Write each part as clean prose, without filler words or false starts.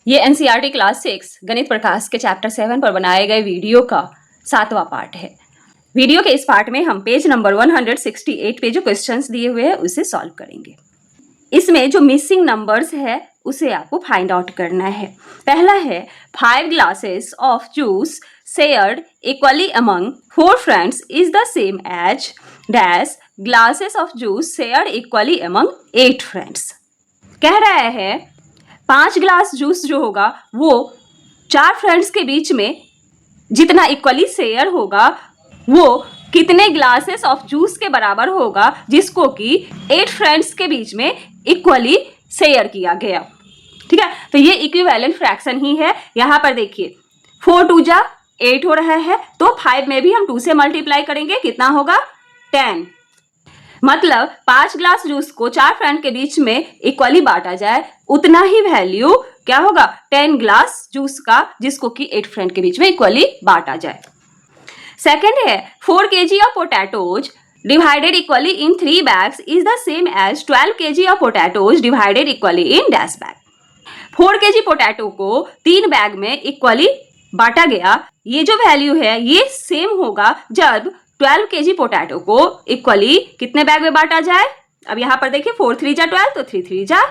ये NCERT class 6 गणित प्रकाश के चैप्टर 7 पर बनाए गए वीडियो का 7वां पार्ट है। वीडियो के इस पार्ट में हम पेज नंबर 168 पे जो क्वेश्चंस दिए हुए हैं उसे सॉल्व करेंगे। इसमें जो मिसिंग नंबर्स है उसे आपको फाइंड आउट करना है। पहला है 5 glasses of juice shared equally among 4 friends is the same as dash glasses of juice shared equally among 8 friends। कह रहा है 5 ग्लास जूस जो होगा वो 4 फ्रेंड्स के बीच में जितना इक्वली शेयर होगा वो कितने ग्लासेस ऑफ जूस के बराबर होगा जिसको कि 8 फ्रेंड्स के बीच में इक्वली शेयर किया गया। ठीक है, तो ये इक्विवेलेंट फ्रैक्शन ही है। यहाँ पर देखिए 4 2 जा 8 हो रहा है, तो 5 में भी हम 2 से मल्टीप्लाई करेंगे, कितना होगा 10। मतलब 5 ग्लास जूस को 4 फ्रेंड के बीच में इक्वली बांटा जाए उतना ही वैल्यू क्या होगा 10 ग्लास जूस का जिसको कि 8 फ्रेंड के बीच में इक्वली बांटा जाए। सेकंड है 4 kg of potatoes divided equally in 3 bags is the same as 12 kg of potatoes divided equally in dash bag। 4 kg potato को 3 बैग में इक्वली बांटा गया। ये जो वैल्यू है ये सेम होगा जब 12 kg पोटैटो को इक्वली कितने बैग में बांटा जाए। अब यहाँ पर देखिए 4 3 जा 12 तो 3 3 जा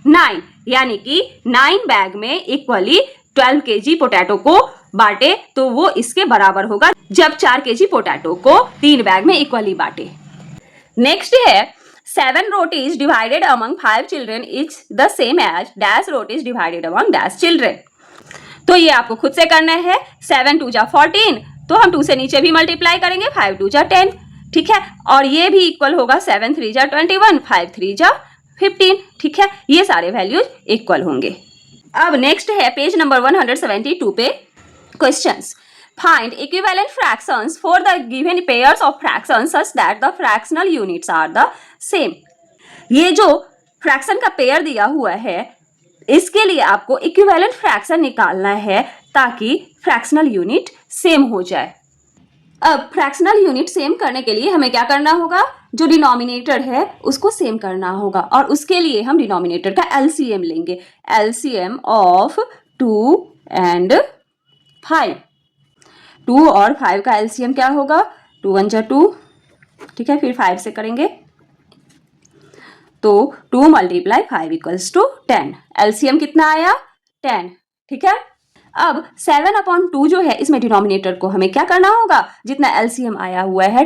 9, यानी कि 9 बैग में इक्वली 12 kg पोटैटो को बांटे तो वो इसके बराबर होगा जब 4 kg पोटैटो को 3 बैग में इक्वली बांटे। नेक्स्ट है 7 rotis divided among 5 children is the same as dash rotis divided among dash children। तो ये आपको खुद से करना है। 7 2 जा 14, तो हम 2 से नीचे भी मल्टीप्लाई करेंगे, 5 2 जा 10। ठीक है, और ये भी इक्वल होगा 7 3 जा 21, 5 3 जा 15। ठीक है, ये सारे वैल्यूज इक्वल होंगे। अब नेक्स्ट है पेज नंबर 172 पे questions. Find equivalent fractions for the given pairs of fractions such that the fractional units are the same। ये जो फ्रैक्शन का पेयर दिया हुआ है इसके लिए आपको इक्विवेलेंट फ्रैक्शन निकालना है ताकि फ्रैक्शनल यूनिट सेम हो जाए। अब फ्रैक्शनल यूनिट सेम करने के लिए हमें क्या करना होगा, जो डिनोमिनेटर है उसको सेम करना होगा और उसके लिए हम डिनोमिनेटर का एलसीएम लेंगे। LCM of 2 and 5। 2 और 5 का एलसीएम क्या होगा 2 1 जा 2। ठीक है, फिर 5 से करेंगे तो 2 मल्टीप्लाई 5 इक्वल्स टू 10। एलसीएम कितना आया 10। ठीक है, अब 7/2 जो है इसमें डिनोमिनेटर को हमें क्या करना होगा, जितना एलसीएम आया हुआ है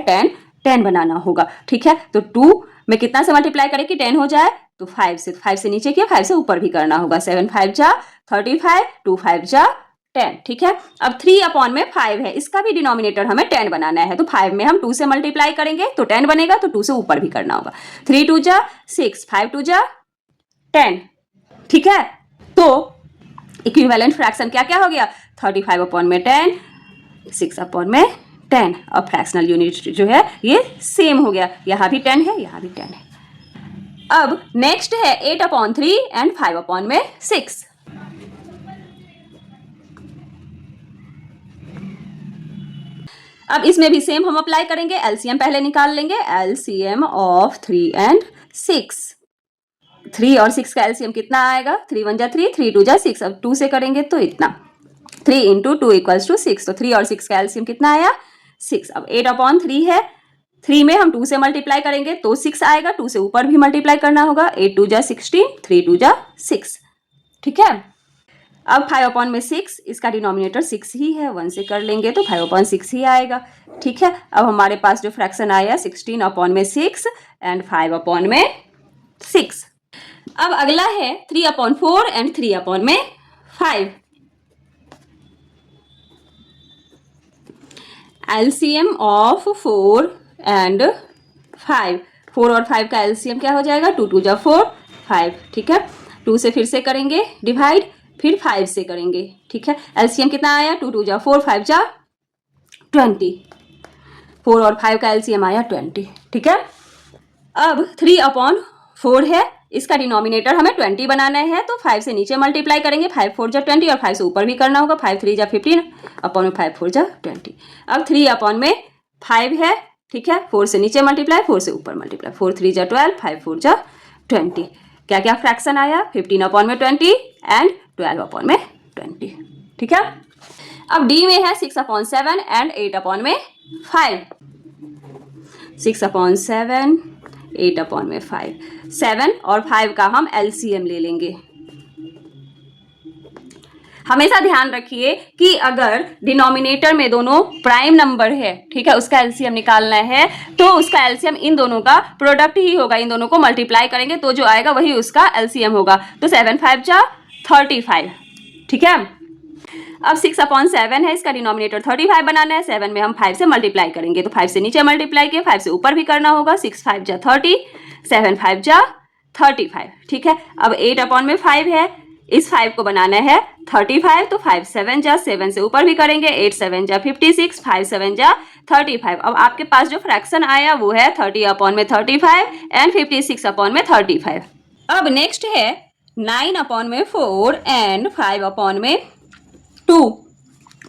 10 बनाना होगा। ठीक है, तो 2 में कितना से मल्टीप्लाई करें कि 10 हो जाए, तो 5 से नीचे किया, 5 से ऊपर भी करना होगा। 7 5 जा 35, 2 5 जा 10। ठीक है, अब 3/5 है, इसका भी डिनोमिनेटर हमें 10 बनाना है, तो 5 में हम 2 से मल्टीप्लाई करेंगे तो 10 बनेगा, तो 2 से ऊपर भी करना होगा। 3 2 जा 6, 5 2 जा 10। ठीक है, तो इक्विवेलेंट फ्रैक्शन क्या क्या हो गया 35/10, 6/10। अब फ्रैक्शनल यूनिट जो है ये सेम हो गया, यहाँ भी 10 है यहाँ भी 10 है। अब नेक्स्ट है 8/3 एंड 5/6। अब इसमें भी सेम हम अप्लाई करेंगे। एलसीएम पहले निकाल लेंगे। LCM of 3 and 6। 3 और 6 का एलसीएम कितना आएगा 3 1 जा 3, 3 2 जा 6। अब 2 से करेंगे तो इतना 3 × 2 = 6। तो 3 और 6 का एलसीएम कितना आया 6। अब 8/3 है, 3 में हम 2 से मल्टीप्लाई करेंगे तो 6 आएगा, 2 से ऊपर भी मल्टीप्लाई करना होगा। 8 2 जा 16, 3 2 जा 6। ठीक है, अब 5/6 इसका डिनोमिनेटर 6 ही है, 1 से कर लेंगे तो 5/6 ही आएगा। ठीक है, अब हमारे पास जो फ्रैक्शन आया 16/6 एंड 5/6। अब अगला है 3/4 एंड 3/5। LCM of 4 and 5। 4 और 5 का एलसीएम क्या हो जाएगा 2 2 जा 4, 5। ठीक है, 2 से फिर से करेंगे डिवाइड, फिर 5 से करेंगे। ठीक है, एलसीएम कितना आया 2 2 जा 4, 5 जा 20। 4 और 5 का एलसीएम आया 20। ठीक है, अब 3/4 है, इसका डिनोमिनेटर हमें 20 बनाना है, तो 5 से नीचे मल्टीप्लाई करेंगे। 5 4 जा 20 और 5 से ऊपर भी करना होगा। 5 3 जा 15, 5 4 जा 20। अब 3/5 है। ठीक है, 4 से नीचे मल्टीप्लाई, 4 से ऊपर मल्टीप्लाई। 4 3 जा 12, 5 4 जा 20। क्या क्या फ्रैक्शन आया, 15/20 एंड 12/20। ठीक है। अब डी में है 6/7 एंड 8/5। 6/7 8/5, 7 और 5 का हम LCM ले लेंगे। हमेशा ध्यान रखिए कि अगर डिनोमिनेटर में दोनों प्राइम नंबर है, ठीक है, उसका एलसीएम निकालना है तो उसका एलसीएम इन दोनों का प्रोडक्ट ही होगा, इन दोनों को मल्टीप्लाई करेंगे तो जो आएगा वही उसका एलसीएम होगा। तो 7 5 जा 35। ठीक है। अब 6/7 है, इसका डिनोमिनेटर 35 बनाना है। 7 में हम 5 से मल्टीप्लाई करेंगे तो 5 से नीचे मल्टीप्लाई किए, 5 से ऊपर भी करना होगा। 6 5 जा 30, 7 5 जा 35। ठीक है। अब 8/5 है, इस 5 को बनाना है 35, तो 5 7 जा 7 से ऊपर भी करेंगे, 8 7 जा 56, 5 7 जा 35। अब आपके पास जो फ्रैक्शन आया वो है 30/35 एंड 56/35। अब नेक्स्ट है 9/4 एंड 5/2।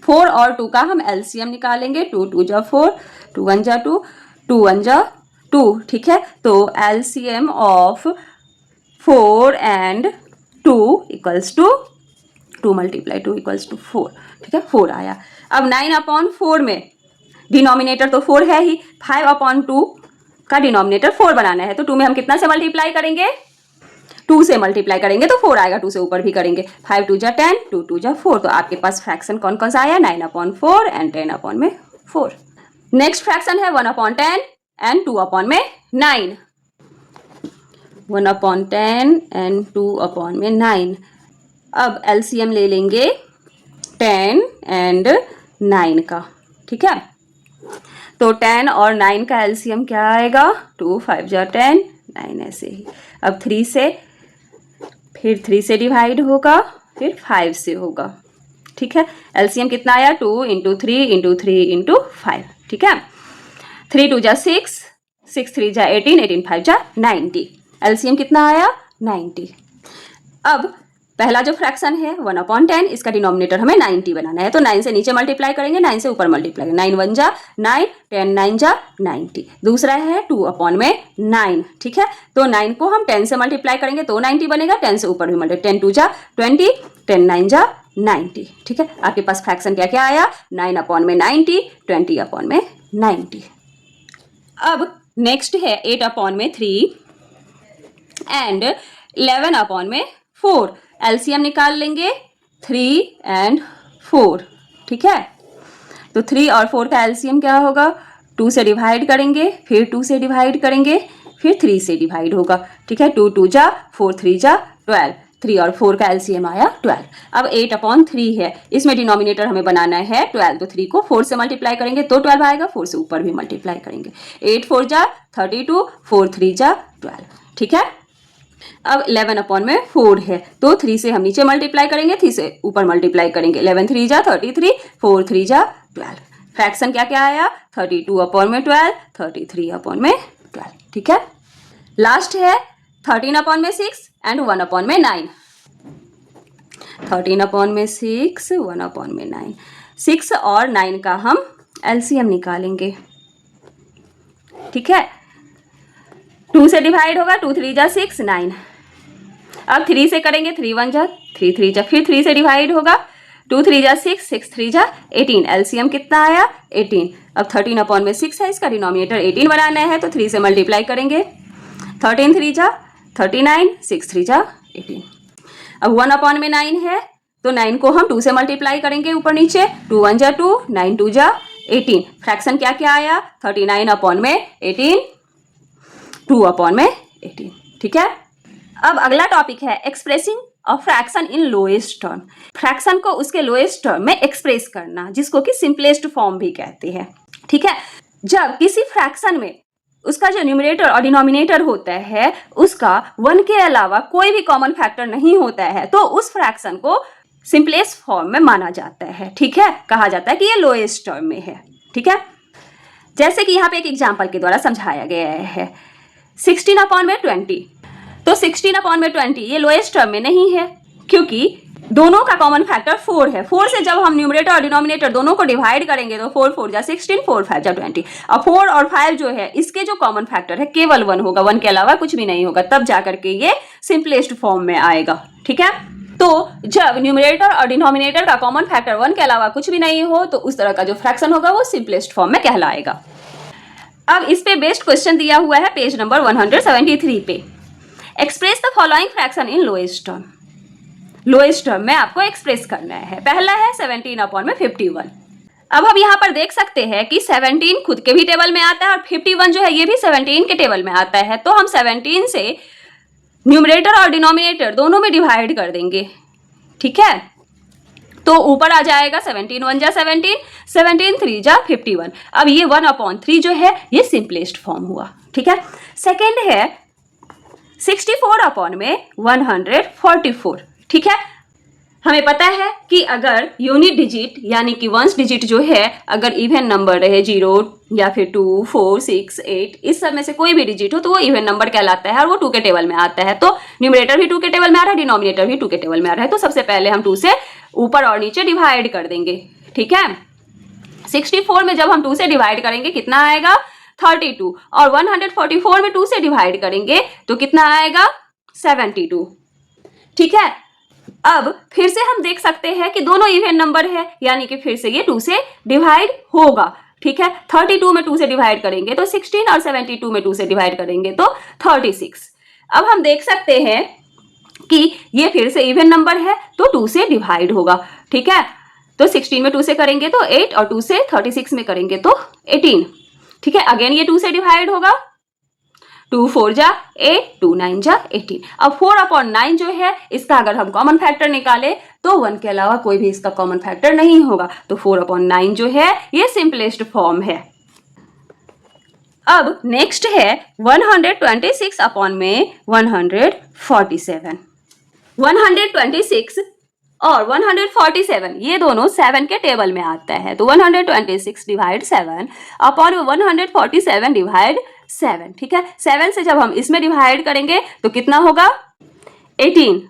4 और 2 का हम एलसीएम निकालेंगे। 2 2 जा 4, 2 1 जा 2, 2 1 जा 2। ठीक है। तो LCM of 4 and 2 equals to 2 multiply 2 equals to 4। ठीक है, 4 आया। अब 9/4 में डिनोमिनेटर तो 4 है ही, 5/2 का डिनोमिनेटर 4 बनाना है तो 2 में हम कितना से मल्टीप्लाई करेंगे, 2 से मल्टीप्लाई करेंगे तो 4 आएगा, 2 से ऊपर भी करेंगे। 5 2 जा 10, 2 2 जा 4। तो आपके पास फ्रैक्शन कौन कौन सा आया, 9/4 एंड 10/4। नेक्स्ट फ्रैक्शन है 1/10 एंड 2/9। 1/10 एंड 2/9। अब एलसीएम ले लेंगे 10 एंड 9 का। ठीक है। तो 10 और 9 का एलसीएम क्या आएगा, 2 5 जा 10, 9 ऐसे ही। अब 3 से, फिर 3 से डिवाइड होगा, फिर 5 से होगा। ठीक है। एलसीएम कितना आया, 2 × 3 × 3 × 5। ठीक है। 3 2 जा 6, 6 3 जा 18, 18 5 जा 90। एलसीएम कितना आया, 90। अब पहला जो फ्रैक्शन है 1/10, इसका डिनोमिनेटर हमें 90 बनाना है तो 9 से नीचे मल्टीप्लाई करेंगे, 9 से ऊपर मल्टीप्लाई, 9 1 जा 9, 10 9 जा 90। दूसरा है 2/9। ठीक है। तो 9 को हम 10 से मल्टीप्लाई करेंगे तो 90 बनेगा, 10 से ऊपर भी मल्टीप्लाई, 10 2 जा 20, 10 9 जा 90। ठीक है। आपके पास फ्रैक्शन क्या क्या आया, 9/90, 20/90। अब नेक्स्ट है 8/3 एंड 11/4। एलसीएम निकाल लेंगे 3 एंड 4। ठीक है। तो 3 और 4 का एलसीएम क्या होगा, 2 से डिवाइड करेंगे, फिर 2 से डिवाइड करेंगे, फिर 3 से डिवाइड होगा। ठीक है। 2 2 जा 4, 3 जा 12। 3 और 4 का एलसीएम आया 12। अब 8/3 है, इसमें डिनोमिनेटर हमें बनाना है 12, तो 3 को 4 से मल्टीप्लाई करेंगे तो 12 आएगा, 4 से ऊपर भी मल्टीप्लाई करेंगे। 8 4 जा 32, 4 3 जा 12। ठीक है। अब 11/4 है तो 3 से हम नीचे मल्टीप्लाई करेंगे, 3 से ऊपर मल्टीप्लाई करेंगे। 11 3 जा 33, 4 3 जा 12। फ्रैक्शन क्या क्या आया, 32/12, 33/12। ठीक है। लास्ट है 13/6 एंड 1/9। 13/6, 1/9। 6 और 9 का हम एलसीएम निकालेंगे। ठीक है। 2 से डिवाइड होगा, 2 3 जा 6, 9। अब 3 से करेंगे, 3 1 जा 3 3 जा, फिर 3 से डिवाइड होगा, 2 3 जा 6, 6 3 जा 18। एलसीएम कितना आया, 18। अब 13/6 है, इसका डिनोमिनेटर 18 बनाना है तो 3 से मल्टीप्लाई करेंगे, 13 3 जा 39, 6 3 जा 18। अब 1/9 है तो 9 को हम 2 से मल्टीप्लाई करेंगे ऊपर नीचे, 2 1 जा 2, 9 2 जा 18। फ्रैक्शन क्या क्या आया, 39/18, 2/18। ठीक है। अब अगला टॉपिक है expressing a fraction in lowest term. Fraction को उसके लोएस्ट टर्म में एक्सप्रेस करना, जिसको कि सिंपलेस्ट फॉर्म भी कहते हैं। ठीक है। जब किसी फ्रैक्शन में उसका जो न्यूमरेटर और डिनोमिनेटर होता है उसका 1 के अलावा कोई भी कॉमन फैक्टर नहीं होता है तो उस फ्रैक्शन को सिंपलेस्ट फॉर्म में माना जाता है। ठीक है। कहा जाता है कि ये लोएस्ट टर्म में है। ठीक है। जैसे कि यहाँ पे एक एग्जाम्पल के द्वारा समझाया गया है 16/20। तो 16/20 ये लोएस्ट टर्म में नहीं है क्योंकि दोनों का कॉमन फैक्टर 4 है। 4 से जब हम न्यूमरेटर और डिनोमिनेटर दोनों को डिवाइड करेंगे तो 4 4 जा 16, 4 5 जा 20। अब 4 और 5 जो है इसके जो कॉमन फैक्टर है केवल 1 होगा, 1 के अलावा कुछ भी नहीं होगा, तब जाकर के ये सिंपलेस्ट फॉर्म में आएगा। ठीक है, तो जब न्यूमरेटर और डिनोमिनेटर का कॉमन फैक्टर 1 के अलावा कुछ भी नहीं हो तो उस तरह का जो फ्रैक्शन होगा वो सिंपलेस्ट फॉर्म में कहलाएगा। अब इस पे बेस्ट क्वेश्चन दिया हुआ है पेज नंबर 173 पे। Express the following fraction in lowest term. Lowest term में आपको एक्सप्रेस करना है। पहला है 17/51। अब हम यहाँ पर देख सकते हैं कि 17 खुद के भी टेबल में आता है और 51 जो है ये भी 17 के टेबल में आता है, तो हम 17 से न्यूमरेटर और डिनोमिनेटर दोनों में डिवाइड कर देंगे। ठीक है, तो ऊपर आ जाएगा 17 1 जा 17, 17 3 जा 51। अब ये 1/3 जो है ये सिंपलेस्ट फॉर्म हुआ। ठीक है, सेकेंड है 64/144। ठीक है, हमें पता है कि अगर यूनिट डिजिट यानी कि वंस डिजिट जो है अगर इवन नंबर रहे 0 या फिर 2 4 6 8 इस सब में से कोई भी डिजिट हो तो वो इवन नंबर कहलाता है और वो 2 के टेबल में आता है। तो न्यूमरेटर भी 2 के टेबल में आ रहा है, डिनोमिनेटर भी 2 के टेबल में आ रहा है, तो सबसे पहले हम 2 से ऊपर और नीचे डिवाइड कर देंगे। ठीक है, 64 में जब हम 2 से डिवाइड करेंगे कितना आएगा 32, और 144 में 2 से डिवाइड करेंगे तो कितना आएगा 72। ठीक है, अब फिर से हम देख सकते हैं कि दोनों इवन नंबर है यानी कि फिर से ये 2 से डिवाइड होगा। ठीक है, 32 में 2 से डिवाइड करेंगे तो 16 और 72 में 2 से डिवाइड करेंगे तो 36। अब हम देख सकते हैं कि ये फिर से इवन नंबर है तो 2 से डिवाइड होगा। ठीक है, तो 16 में 2 से करेंगे तो 8 और 2 से 36 में करेंगे तो 18। ठीक है, अगेन ये 2 से डिवाइड होगा, 2 4 जा 8, 2 9 जा 18। अब 4/9 जो है इसका अगर हम कॉमन फैक्टर निकाले तो 1 के अलावा कोई भी इसका कॉमन फैक्टर नहीं होगा, तो 4/9 जो है ये सिंपलेस्ट फॉर्म है। अब नेक्स्ट है 126/147। 126 और 147 ये दोनों 7 के टेबल में आता है, तो 126 डिवाइड 7 अपॉन 147 डिवाइड 7। ठीक है, 7 से जब हम इसमें डिवाइड करेंगे तो कितना होगा 18।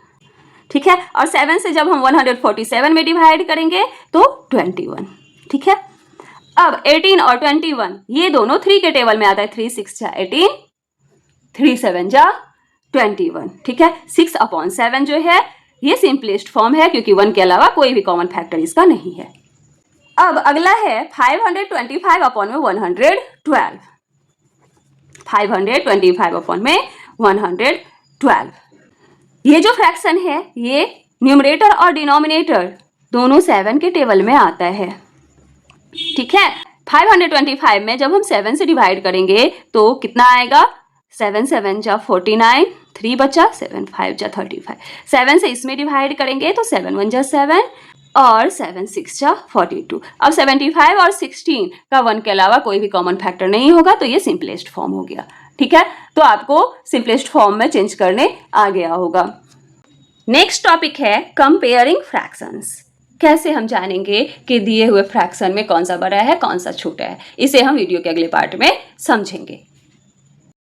ठीक है, और 7 से जब हम 147 में डिवाइड करेंगे तो 21। ठीक है, अब 18 और 21 ये दोनों 3 के टेबल में आता है, 3 6 जा 18, 3 7 जा 21। ठीक है, 6/7 जो है ये सिंपलेस्ट फॉर्म है क्योंकि 1 के अलावा कोई भी कॉमन फैक्टर इसका नहीं है। अब अगला है 525/112। 525/112। ये जो फ्रैक्शन है ये न्यूमरेटर और डिनोमिनेटर दोनों 7 के टेबल में आता है। ठीक है, 525 में जब हम 7 से डिवाइड करेंगे तो कितना आएगा 7 7 जा 49, 3 बचा 7 5 जा 35। 7 से इसमें डिवाइड करेंगे तो 7 1 जा 7 और 7 6 जा 42। अब 75 और 16 का 1 के अलावा कोई भी कॉमन फैक्टर नहीं होगा तो ये सिंपलेस्ट फॉर्म हो गया। ठीक है, तो आपको सिंपलेस्ट फॉर्म में चेंज करने आ गया होगा। नेक्स्ट टॉपिक है कंपेयरिंग फ्रैक्शंस। कैसे हम जानेंगे कि दिए हुए फ्रैक्शन में कौन सा बड़ा है कौन सा छोटा है, इसे हम वीडियो के अगले पार्ट में समझेंगे।